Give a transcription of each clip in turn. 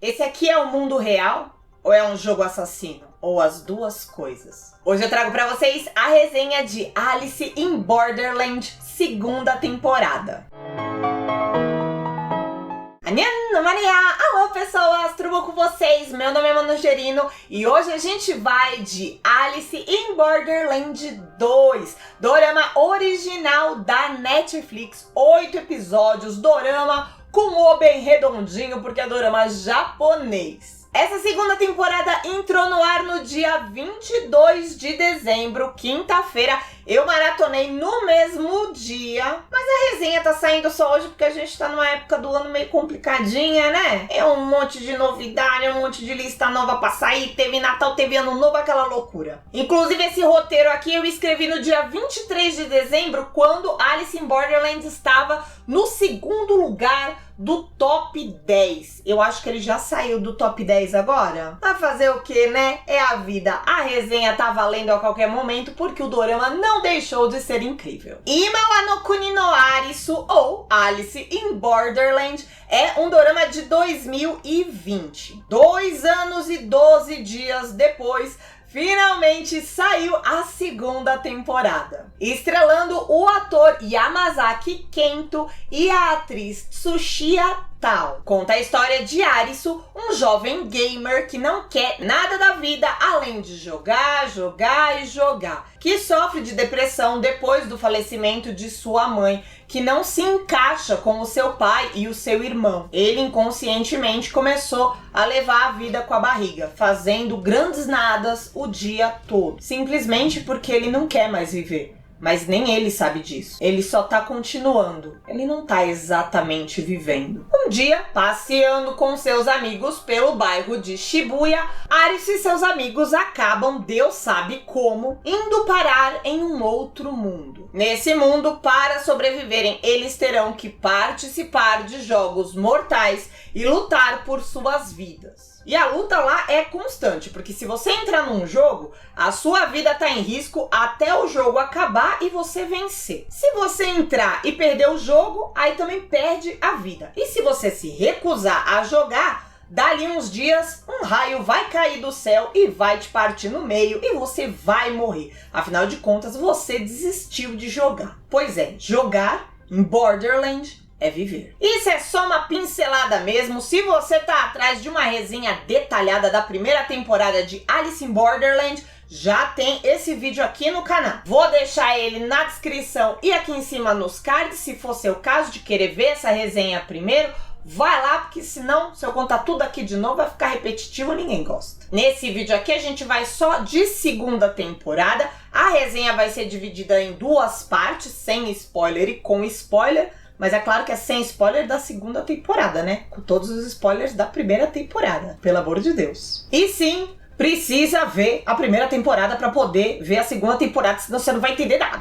Esse aqui é o mundo real ou é um jogo assassino? Ou as duas coisas? Hoje eu trago pra vocês a resenha de Alice in Borderland, segunda temporada. Alô pessoas, tudo bom com vocês? Meu nome é Manu Gerino e hoje a gente vai de Alice in Borderland 2, dorama original da Netflix, 8 episódios, dorama com o bem redondinho porque é dorama japonês. Essa segunda temporada entrou no ar no dia 22 de dezembro, quinta-feira. Eu maratonei no mesmo dia, mas a resenha tá saindo só hoje porque a gente tá numa época do ano meio complicadinha, né? É um monte de novidade, um monte de lista nova pra sair, teve Natal, teve Ano Novo, aquela loucura. Inclusive esse roteiro aqui eu escrevi no dia 23 de dezembro, quando Alice in Borderland estava no segundo lugar do top 10. Eu acho que ele já saiu do top 10 agora. Vai fazer o que, né? É a vida. A resenha tá valendo a qualquer momento porque o dorama não deixou de ser incrível. Ima wa no Kuni no Arisu, ou Alice in Borderland, é um dorama de 2020. 2 anos e 12 dias depois, finalmente saiu a segunda temporada, estrelando o ator Yamazaki Kento e a atriz Tsuchiya Tao. Conta a história de Arisu, um jovem gamer que não quer nada da vida além de jogar, jogar e jogar, que sofre de depressão depois do falecimento de sua mãe, que não se encaixa com o seu pai e o seu irmão. Ele inconscientemente começou a levar a vida com a barriga, fazendo grandes nadas o dia todo, simplesmente porque ele não quer mais viver. Mas nem ele sabe disso. Ele só tá continuando. Ele não tá exatamente vivendo. Um dia, passeando com seus amigos pelo bairro de Shibuya, Arisu e seus amigos acabam, Deus sabe como, indo parar em um outro mundo. Nesse mundo, para sobreviverem, eles terão que participar de jogos mortais e lutar por suas vidas. E a luta lá é constante, porque se você entrar num jogo, a sua vida tá em risco até o jogo acabar e você vencer. Se você entrar e perder o jogo, aí também perde a vida. E se você se recusar a jogar, dali uns dias, um raio vai cair do céu e vai te partir no meio e você vai morrer. Afinal de contas, você desistiu de jogar. Pois é, jogar em Borderland é viver. Isso é só uma pincelada mesmo. Se você tá atrás de uma resenha detalhada da primeira temporada de Alice in Borderland, já tem esse vídeo aqui no canal. Vou deixar ele na descrição e aqui em cima nos cards, se for seu caso de querer ver essa resenha primeiro. Vai lá, porque senão, se eu contar tudo aqui de novo, vai ficar repetitivo e ninguém gosta. Nesse vídeo aqui, a gente vai só de segunda temporada. A resenha vai ser dividida em duas partes, sem spoiler e com spoiler. Mas é claro que é sem spoiler da segunda temporada, né? Com todos os spoilers da primeira temporada, pelo amor de Deus. E sim, precisa ver a primeira temporada para poder ver a segunda temporada, senão você não vai entender nada.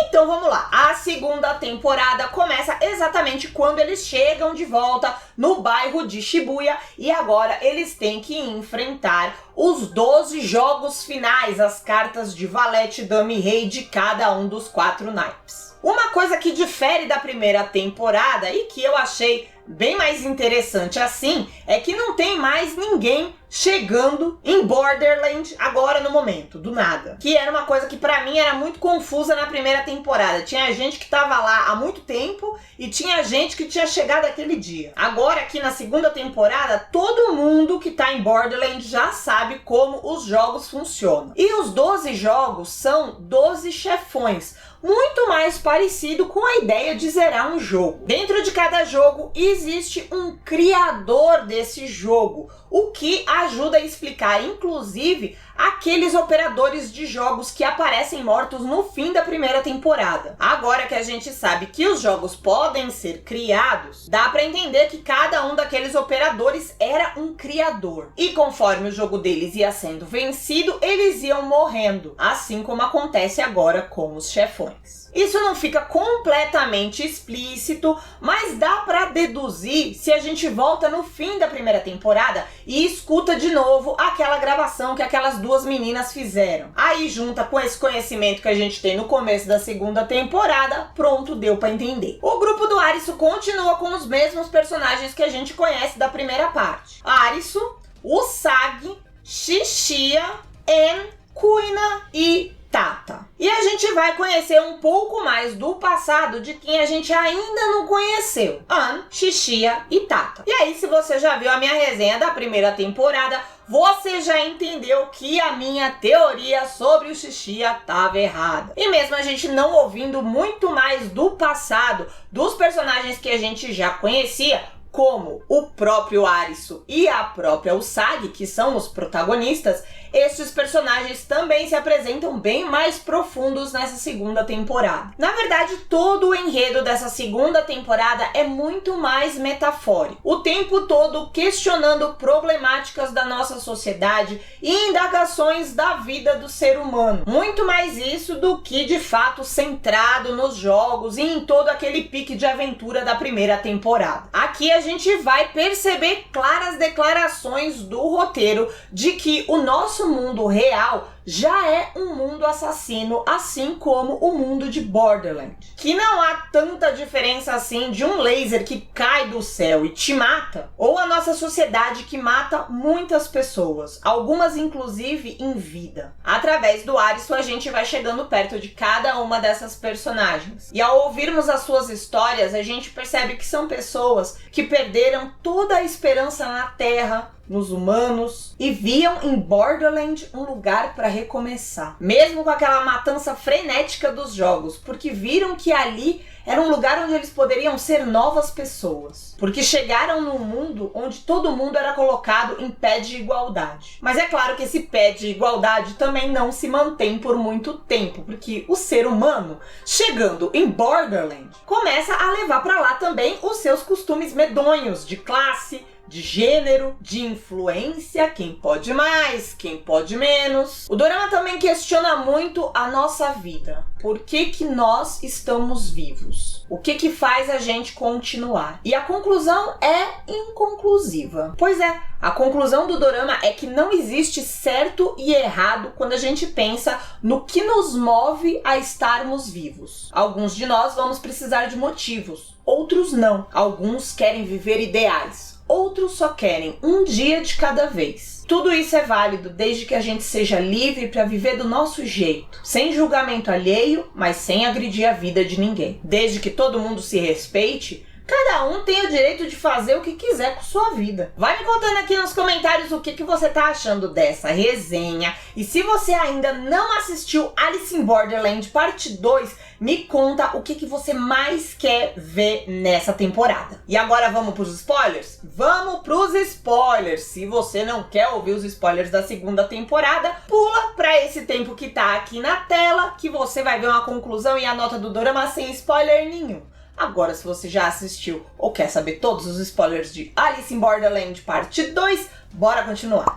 Então vamos lá, a segunda temporada começa exatamente quando eles chegam de volta no bairro de Shibuya e agora eles têm que enfrentar os 12 jogos finais, as cartas de valete, dama e rei de cada um dos 4 naipes. Uma coisa que difere da primeira temporada e que eu achei bem mais interessante assim, é que não tem mais ninguém chegando em Borderland agora no momento, do nada. Que era uma coisa que pra mim era muito confusa na primeira temporada. Tinha gente que tava lá há muito tempo e tinha gente que tinha chegado aquele dia. Agora aqui na segunda temporada, todo mundo que tá em Borderland já sabe como os jogos funcionam. E os 12 jogos são 12 chefões, muito mais parecido com a ideia de zerar um jogo. Dentro de cada jogo existe um criador desse jogo, o que ajuda a explicar, inclusive, aqueles operadores de jogos que aparecem mortos no fim da primeira temporada. Agora que a gente sabe que os jogos podem ser criados, dá pra entender que cada um daqueles operadores era um criador. E conforme o jogo deles ia sendo vencido, eles iam morrendo, assim como acontece agora com os chefões. Isso não fica completamente explícito, mas dá pra deduzir se a gente volta no fim da primeira temporada e escuta de novo aquela gravação que aquelas duas meninas fizeram. Aí junta com esse conhecimento que a gente tem no começo da segunda temporada, pronto, deu pra entender. O grupo do Arisu continua com os mesmos personagens que a gente conhece da primeira parte. Arisu, Usagi, Shishia, En, Kuina e Tata. E a gente vai conhecer um pouco mais do passado de quem a gente ainda não conheceu. An, Shishia e Tata. E aí, se você já viu a minha resenha da primeira temporada, você já entendeu que a minha teoria sobre o Shishia estava errada. E mesmo a gente não ouvindo muito mais do passado, dos personagens que a gente já conhecia, como o próprio Arisu e a própria Usagi, que são os protagonistas, estes personagens também se apresentam bem mais profundos nessa segunda temporada. Na verdade, todo o enredo dessa segunda temporada é muito mais metafórico. O tempo todo questionando problemáticas da nossa sociedade e indagações da vida do ser humano. Muito mais isso do que, de fato, centrado nos jogos e em todo aquele pique de aventura da primeira temporada. Aqui a gente vai perceber claras declarações do roteiro de que o nosso mundo real já é um mundo assassino, assim como o mundo de Borderlands. Que não há tanta diferença assim de um laser que cai do céu e te mata, ou a nossa sociedade que mata muitas pessoas, algumas inclusive em vida. Através do Arisu a gente vai chegando perto de cada uma dessas personagens. E ao ouvirmos as suas histórias, a gente percebe que são pessoas que perderam toda a esperança na Terra, nos humanos, e viam em Borderlands um lugar para recomeçar. Mesmo com aquela matança frenética dos jogos, porque viram que ali era um lugar onde eles poderiam ser novas pessoas. Porque chegaram num mundo onde todo mundo era colocado em pé de igualdade. Mas é claro que esse pé de igualdade também não se mantém por muito tempo, porque o ser humano, chegando em Borderlands, começa a levar para lá também os seus costumes medonhos de classe, de gênero, de influência, quem pode mais, quem pode menos. O dorama também questiona muito a nossa vida. Por que que nós estamos vivos? O que que faz a gente continuar? E a conclusão é inconclusiva. Pois é, a conclusão do dorama é que não existe certo e errado quando a gente pensa no que nos move a estarmos vivos. Alguns de nós vamos precisar de motivos, outros não. Alguns querem viver ideais, outros só querem um dia de cada vez. Tudo isso é válido desde que a gente seja livre para viver do nosso jeito, sem julgamento alheio, mas sem agredir a vida de ninguém. Desde que todo mundo se respeite, cada um tem o direito de fazer o que quiser com sua vida. Vai me contando aqui nos comentários o que você tá achando dessa resenha. E se você ainda não assistiu Alice in Borderland Parte 2, me conta o que você mais quer ver nessa temporada. E agora vamos pros spoilers? Vamos pros spoilers! Se você não quer ouvir os spoilers da segunda temporada, pula pra esse tempo que tá aqui na tela, que você vai ver uma conclusão e a nota do dorama sem spoiler nenhum. Agora, se você já assistiu ou quer saber todos os spoilers de Alice in Borderland Parte 2, bora continuar.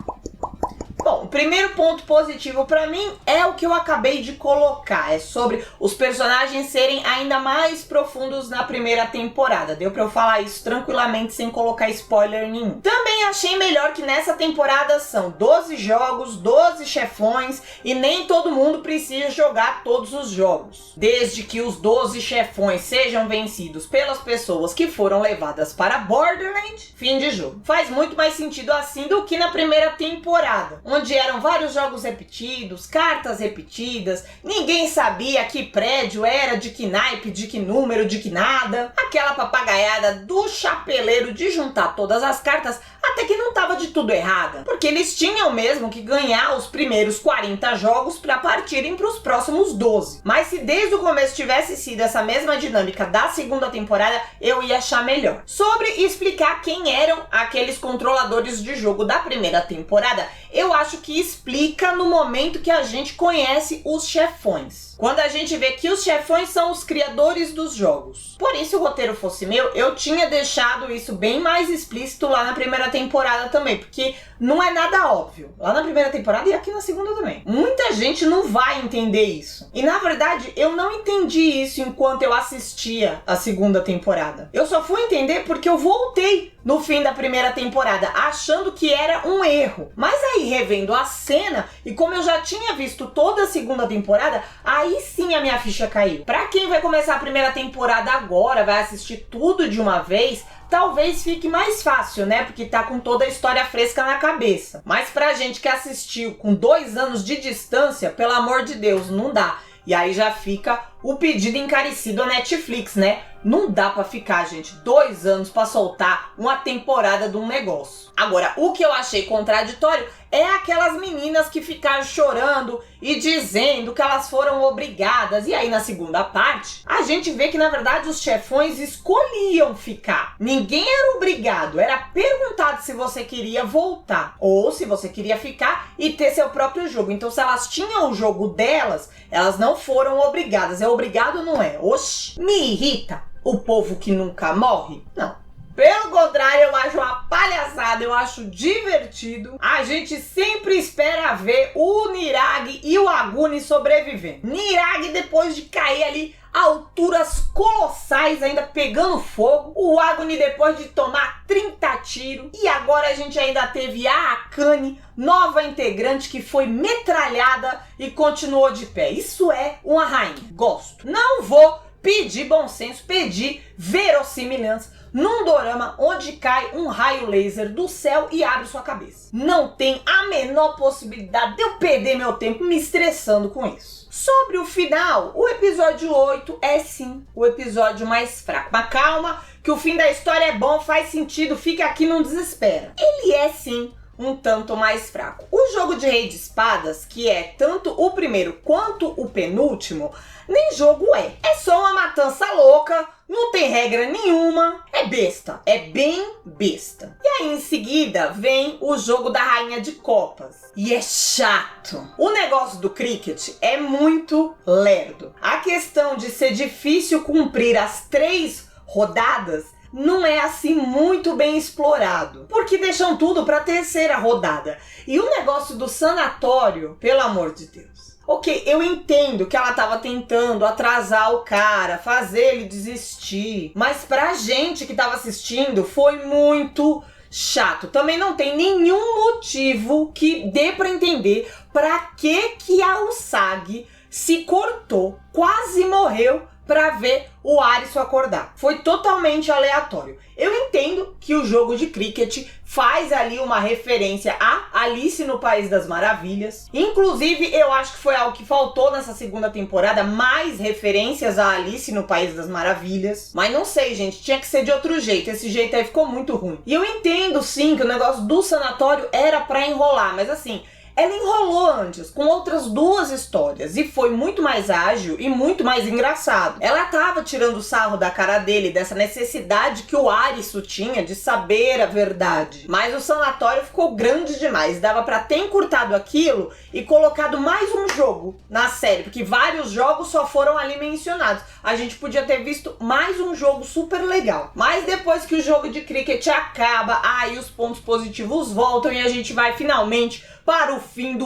Bom, o primeiro ponto positivo pra mim é o que eu acabei de colocar. É sobre os personagens serem ainda mais profundos na primeira temporada. Deu pra eu falar isso tranquilamente sem colocar spoiler nenhum. Também achei melhor que nessa temporada são 12 jogos, 12 chefões e nem todo mundo precisa jogar todos os jogos. Desde que os 12 chefões sejam vencidos pelas pessoas que foram levadas para Borderlands, fim de jogo. Faz muito mais sentido assim do que na primeira temporada, onde eram vários jogos repetidos, cartas repetidas, ninguém sabia que prédio era, de que naipe, de que número, de que nada. Aquela papagaiada do chapeleiro de juntar todas as cartas até que não estava de tudo errada, porque eles tinham mesmo que ganhar os primeiros 40 jogos para partirem para os próximos 12. Mas se desde o começo tivesse sido essa mesma dinâmica da segunda temporada, eu ia achar melhor. Sobre explicar quem eram aqueles controladores de jogo da primeira temporada, eu acho que explica no momento que a gente conhece os chefões. quando a gente vê que os chefões são os criadores dos jogos. Por isso, se o roteiro fosse meu, eu tinha deixado isso bem mais explícito lá na primeira temporada também, porque não é nada óbvio. Lá na primeira temporada e aqui na segunda também. Muita gente não vai entender isso. E na verdade, eu não entendi isso enquanto eu assistia a segunda temporada. Eu só fui entender porque eu voltei no fim da primeira temporada, achando que era um erro. Mas aí, revendo a cena, e como eu já tinha visto toda a segunda temporada, aí sim a minha ficha caiu. Pra quem vai começar a primeira temporada agora, vai assistir tudo de uma vez, talvez fique mais fácil, né? Porque tá com toda a história fresca na cabeça. Mas pra gente que assistiu com 2 anos de distância, pelo amor de Deus, não dá. E aí já fica o pedido encarecido à Netflix, né? Não dá pra ficar, gente, 2 anos pra soltar uma temporada de um negócio. Agora, o que eu achei contraditório é aquelas meninas que ficaram chorando e dizendo que elas foram obrigadas. E aí, na segunda parte, a gente vê que, na verdade, os chefões escolhiam ficar. Ninguém era obrigado, era perguntado se você queria voltar ou se você queria ficar e ter seu próprio jogo. Então, se elas tinham o jogo delas, elas não foram obrigadas. É obrigado, não é? Oxi, me irrita. O povo que nunca morre? Não. Pelo contrário, eu acho uma palhaçada, eu acho divertido. A gente sempre espera ver o Niragi e o Aguni sobrevivendo. Niragi, depois de cair ali a alturas colossais, ainda pegando fogo. O Aguni, depois de tomar 30 tiros. E agora a gente ainda teve a Akane, nova integrante, que foi metralhada e continuou de pé. Isso é uma rainha. Gosto. Não vou pedir bom senso, pedir verossimilhança num dorama onde cai um raio laser do céu e abre sua cabeça. Não tem a menor possibilidade de eu perder meu tempo me estressando com isso. Sobre o final, o episódio 8 é sim o episódio mais fraco. Mas calma, que o fim da história é bom, faz sentido, fica aqui, não desespera. Ele é sim um tanto mais fraco. O jogo de Rei de Espadas, que é tanto o primeiro quanto o penúltimo, nem jogo é. É só uma matança louca, não tem regra nenhuma, é besta, é bem besta. E aí em seguida vem o jogo da Rainha de Copas. E é chato. O negócio do cricket é muito lerdo. A questão de ser difícil cumprir as 3 rodadas não é assim muito bem explorado, porque deixam tudo para a terceira rodada. E o negócio do sanatório, pelo amor de Deus. Ok, eu entendo que ela tava tentando atrasar o cara, fazer ele desistir, mas pra gente que tava assistindo foi muito chato. Também não tem nenhum motivo que dê pra entender pra que a Usagi se cortou, quase morreu pra ver o Arisu acordar. Foi totalmente aleatório. Eu entendo que o jogo de cricket faz ali uma referência a Alice no País das Maravilhas. Inclusive, eu acho que foi algo que faltou nessa segunda temporada, mais referências a Alice no País das Maravilhas. Mas não sei, gente, tinha que ser de outro jeito. Esse jeito aí ficou muito ruim. E eu entendo, sim, que o negócio do sanatório era pra enrolar, mas assim, ela enrolou antes com outras 2 histórias e foi muito mais ágil e muito mais engraçado. Ela tava tirando sarro da cara dele, dessa necessidade que o Arisu tinha de saber a verdade. Mas o sanatório ficou grande demais. Dava pra ter encurtado aquilo e colocado mais um jogo na série, porque vários jogos só foram ali mencionados. A gente podia ter visto mais um jogo super legal. Mas depois que o jogo de cricket acaba, aí os pontos positivos voltam e a gente vai finalmente para o fim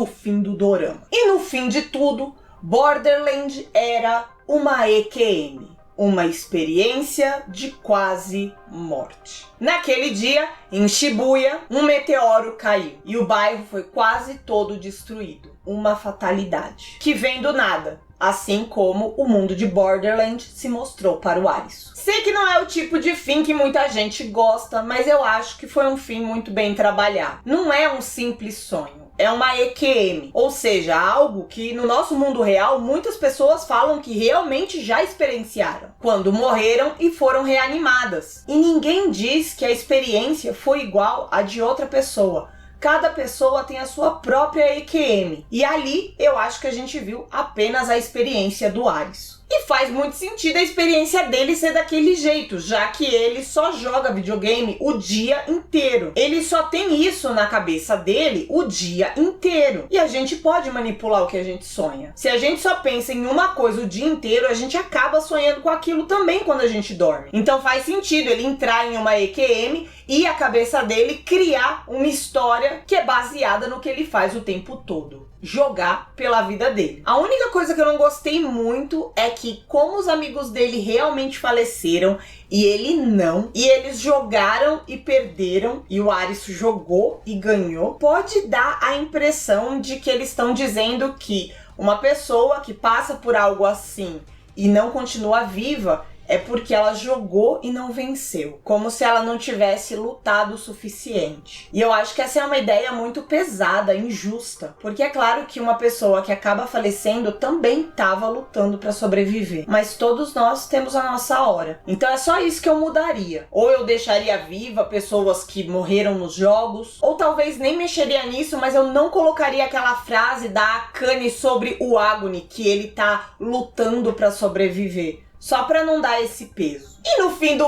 do dorama. E no fim de tudo, Borderland era uma EQM, uma experiência de quase morte. Naquele dia, em Shibuya, um meteoro caiu e o bairro foi quase todo destruído. Uma fatalidade que vem do nada, assim como o mundo de Borderland se mostrou para o Arisu. Sei que não é o tipo de fim que muita gente gosta, mas eu acho que foi um fim muito bem trabalhado. Não é um simples sonho. É uma EQM, ou seja, algo que no nosso mundo real muitas pessoas falam que realmente já experienciaram, quando morreram e foram reanimadas. E ninguém diz que a experiência foi igual à de outra pessoa. Cada pessoa tem a sua própria EQM. E ali eu acho que a gente viu apenas a experiência do Arisu. E faz muito sentido a experiência dele ser daquele jeito, já que ele só joga videogame o dia inteiro. Ele só tem isso na cabeça dele o dia inteiro. E a gente pode manipular o que a gente sonha. Se a gente só pensa em uma coisa o dia inteiro, a gente acaba sonhando com aquilo também quando a gente dorme. Então faz sentido ele entrar em uma EQM e a cabeça dele criar uma história que é baseada no que ele faz o tempo todo. Jogar pela vida dele. A única coisa que eu não gostei muito é que, como os amigos dele realmente faleceram e ele não, e eles jogaram e perderam, e o Aris jogou e ganhou, pode dar a impressão de que eles estão dizendo que uma pessoa que passa por algo assim e não continua viva é porque ela jogou e não venceu. Como se ela não tivesse lutado o suficiente. E eu acho que essa é uma ideia muito pesada, injusta. Porque é claro que uma pessoa que acaba falecendo também estava lutando para sobreviver. Mas todos nós temos a nossa hora. Então é só isso que eu mudaria. Ou eu deixaria viva pessoas que morreram nos jogos. Ou talvez nem mexeria nisso, mas eu não colocaria aquela frase da Akane sobre o Agony, que ele tá lutando para sobreviver. Só pra não dar esse peso. E no fim,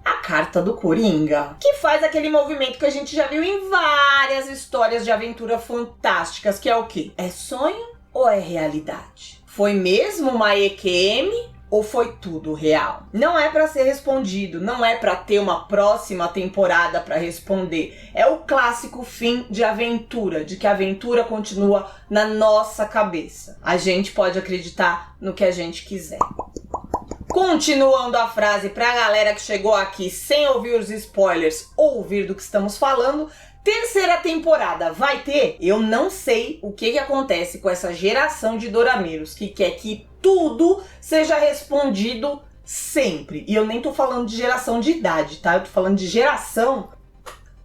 a carta do Coringa. Que faz aquele movimento que a gente já viu em várias histórias de aventura fantásticas. Que é o quê? É sonho ou é realidade? Foi mesmo uma EQM? Ou foi tudo real? Não é pra ser respondido, não é pra ter uma próxima temporada pra responder. É o clássico fim de aventura, de que a aventura continua na nossa cabeça. A gente pode acreditar no que a gente quiser. Continuando a frase pra galera que chegou aqui sem ouvir os spoilers ou ouvir do que estamos falando, terceira temporada vai ter? Eu não sei o que acontece com essa geração de dorameiros que quer que tudo seja respondido sempre. E eu nem tô falando de geração de idade, tá? Eu tô falando de geração.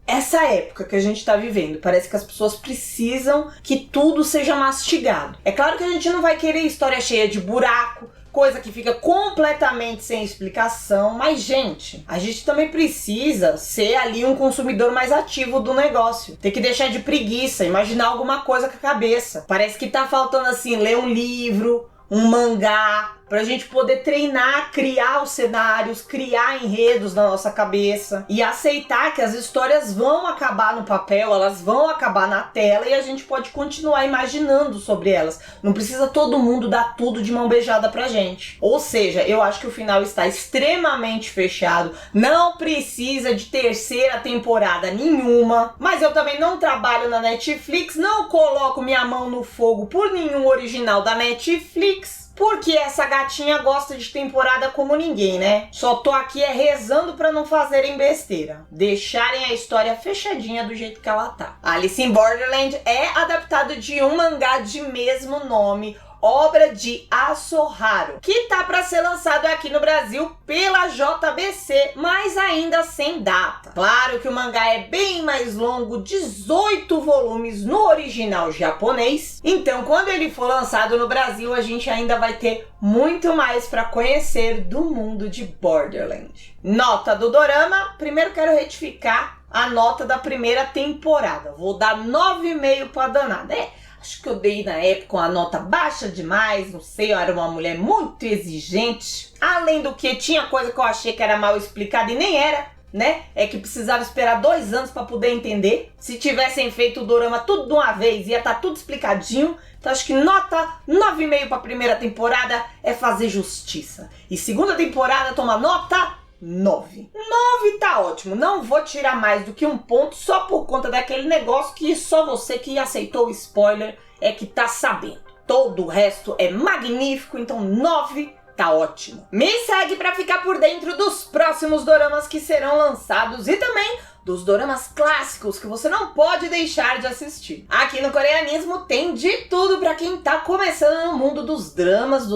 Essa época que a gente tá vivendo, parece que as pessoas precisam que tudo seja mastigado. É claro que a gente não vai querer história cheia de buraco, coisa que fica completamente sem explicação, mas gente, a gente também precisa ser ali um consumidor mais ativo do negócio. Tem que deixar de preguiça, imaginar alguma coisa com a cabeça. Parece que tá faltando assim, ler um livro, um mangá, pra gente poder treinar, criar os cenários, criar enredos na nossa cabeça e aceitar que as histórias vão acabar no papel, elas vão acabar na tela e a gente pode continuar imaginando sobre elas. Não precisa todo mundo dar tudo de mão beijada pra gente. Ou seja, eu acho que o final está extremamente fechado, não precisa de terceira temporada nenhuma, mas eu também não trabalho na Netflix, não coloco minha mão no fogo por nenhum original da Netflix. Porque essa gatinha gosta de temporada como ninguém, né? Só tô aqui rezando pra não fazerem besteira. Deixarem a história fechadinha do jeito que ela tá. Alice in Borderland é adaptado de um mangá de mesmo nome, obra de Asoharu, que tá para ser lançado aqui no Brasil pela JBC, mas ainda sem data. Claro que o mangá é bem mais longo, 18 volumes no original japonês, então quando ele for lançado no Brasil a gente ainda vai ter muito mais para conhecer do mundo de Borderland. Nota do dorama, primeiro quero retificar a nota da primeira temporada, vou dar 9,5 pra danada. Acho que eu dei na época uma nota baixa demais, não sei, eu era uma mulher muito exigente. Além do que, tinha coisa que eu achei que era mal explicada e nem era, né? É que precisava esperar 2 anos para poder entender. Se tivessem feito o dorama tudo de uma vez, ia estar tudo explicadinho. Então acho que nota 9,5 para a primeira temporada é fazer justiça. E segunda temporada toma nota 9. 9 tá ótimo, não vou tirar mais do que 1 ponto só por conta daquele negócio que só você que aceitou o spoiler é que tá sabendo. Todo o resto é magnífico, então 9 tá ótimo. Me segue pra ficar por dentro dos próximos doramas que serão lançados e também dos doramas clássicos que você não pode deixar de assistir. Aqui no Coreanismo tem de tudo pra quem tá começando no mundo dos dramas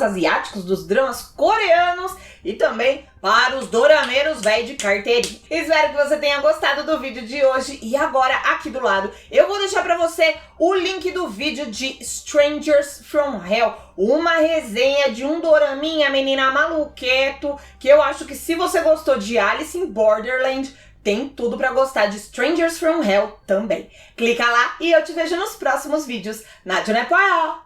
asiáticos, dos dramas coreanos e também para os dorameiros velho de carteirinha. Espero que você tenha gostado do vídeo de hoje e agora aqui do lado eu vou deixar pra você o link do vídeo de Strangers from Hell, uma resenha de um doraminha menina maluqueto que eu acho que se você gostou de Alice in Borderland, tem tudo pra gostar de Strangers from Hell também. Clica lá e eu te vejo nos próximos vídeos. Nadio Nepoel!